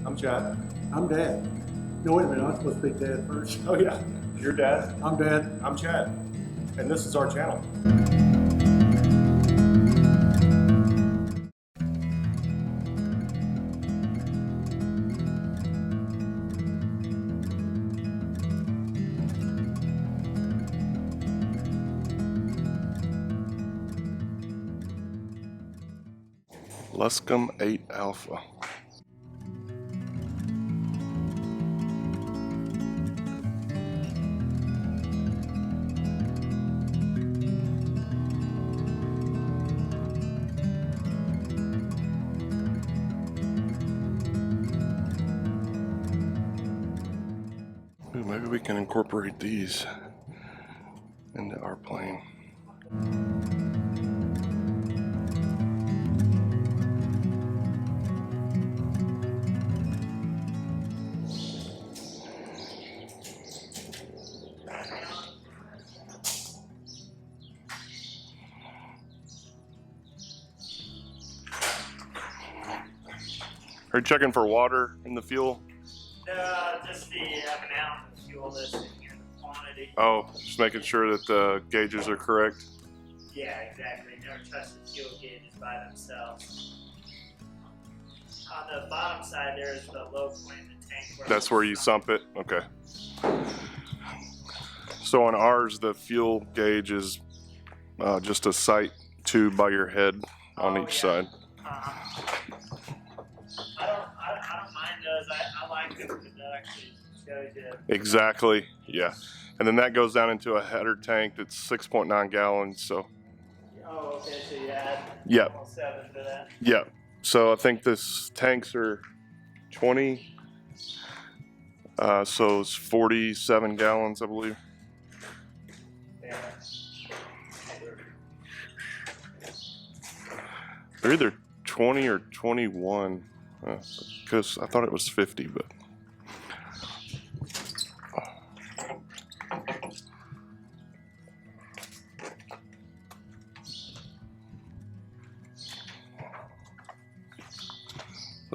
I'm Chad. I'm Dad. No, wait a minute, I'm supposed to be Dad first. Oh yeah, you're Dad. I'm Dad. I'm Chad. And this is our channel. Luscombe 8 Alpha. Ooh, maybe we can incorporate these into our plane. Are you checking for water in the fuel? Just the amount of fuel that's in here, the quantity. Oh, just making sure that the gauges are correct. Yeah, exactly. Never touch the fuel gauges by themselves. On the bottom side, there's the low point in the tank. That's where you sump it? Okay. So on ours, the fuel gauge is just a sight tube by your head on each side. I don't mind those. I like them because that actually shows you. Exactly, yeah. And then that goes down into a header tank that's 6.9 gallons, so. Oh, okay, so you add Yep. almost 7 to that. Yep. So I think this tanks are 20, so it's 47 gallons, I believe. Yeah. They're either 20 or 21, because I thought it was 50, but.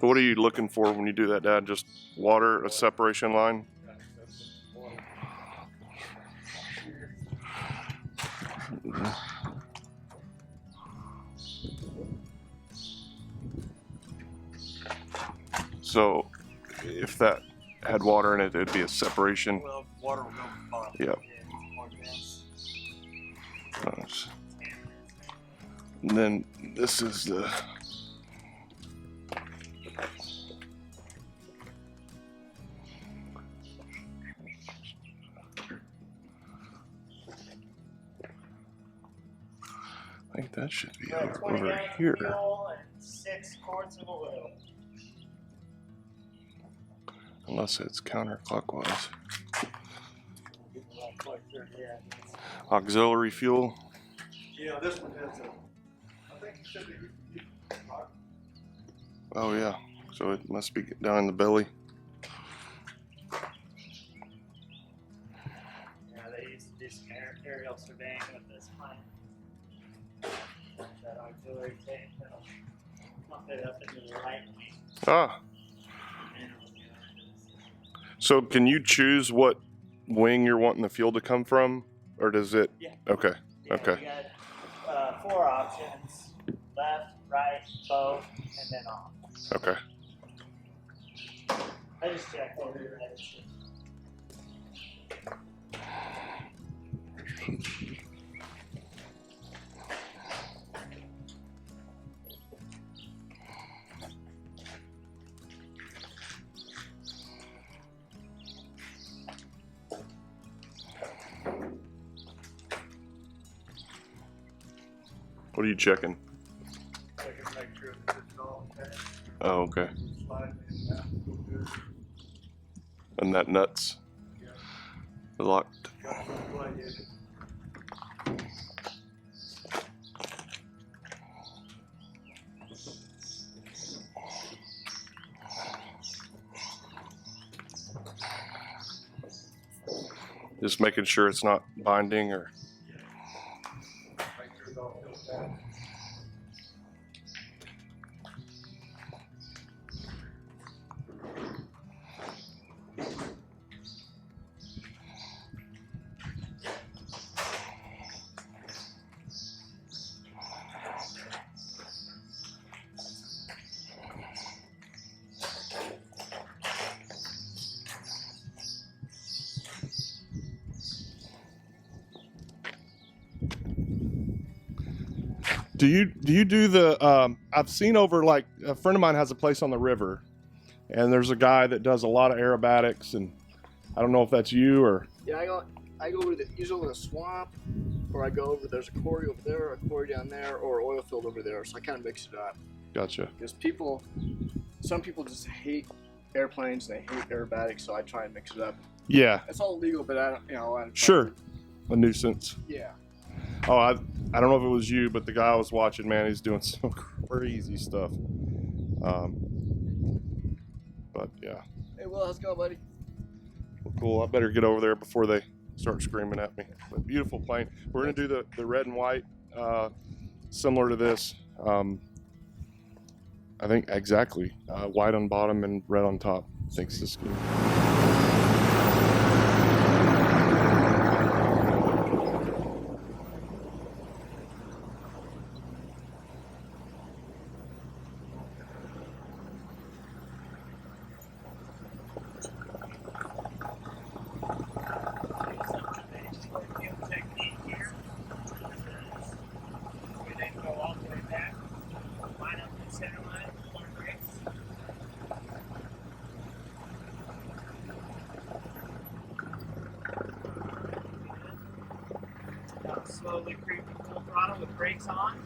What are you looking for when you do that, Dad? Just water, a separation line? So, if that had water in it, it'd be a separation. Well, water will go to the bottom. Yep. Nice. And then this is the I think that should be over here. Fuel and 6 quarts of oil. Unless it's counterclockwise. Yeah. Auxiliary fuel. Yeah, this one has a, I think it should be. Oh yeah, so it must be down in the belly. Yeah, they used to do some aerial surveying with this plane. That auxiliary tank, that'll pump it up into the right wing. Ah. So can you choose what wing you're wanting the fuel to come from, or does it? Yeah. Okay. Yeah, Okay. We got 4 options: left, right, both, and then off. Okay. I just checked over your head. What are you checking? I can make sure that it's all okay. Oh, okay. Slide it in now, go good. And that nuts Yeah. locked. Got to play it. Just making sure it's not binding or. Make sure it's all filled down. Do you do the? I've seen over, like, a friend of mine has a place on the river, and there's a guy that does a lot of aerobatics, and I don't know if that's you or. Yeah, I go over usually over the swamp, or I go over. There's a quarry over there, a quarry down there, or oil field over there. So I kind of mix it up. Gotcha. Because some people just hate airplanes, they hate aerobatics, so I try and mix it up. Yeah. It's all legal, but I don't, Sure. A nuisance. Yeah. Oh, I don't know if it was you, but the guy I was watching, man, he's doing some crazy stuff. But yeah. Hey, Will, how's it going, buddy? Well, cool. I better get over there before they start screaming at me. But beautiful plane. We're gonna do the red and white, similar to this. I think exactly white on bottom and red on top. I think this is good. Slowly creep to full throttle with brakes on.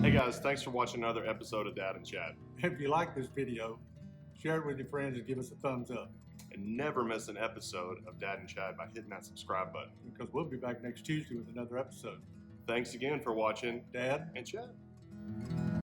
Hey guys, thanks for watching another episode of Dad and Chad. If you like this video, share it with your friends and give us a thumbs up. And never miss an episode of Dad and Chad by hitting that subscribe button. Because we'll be back next Tuesday with another episode. Thanks again for watching Dad? and Chad.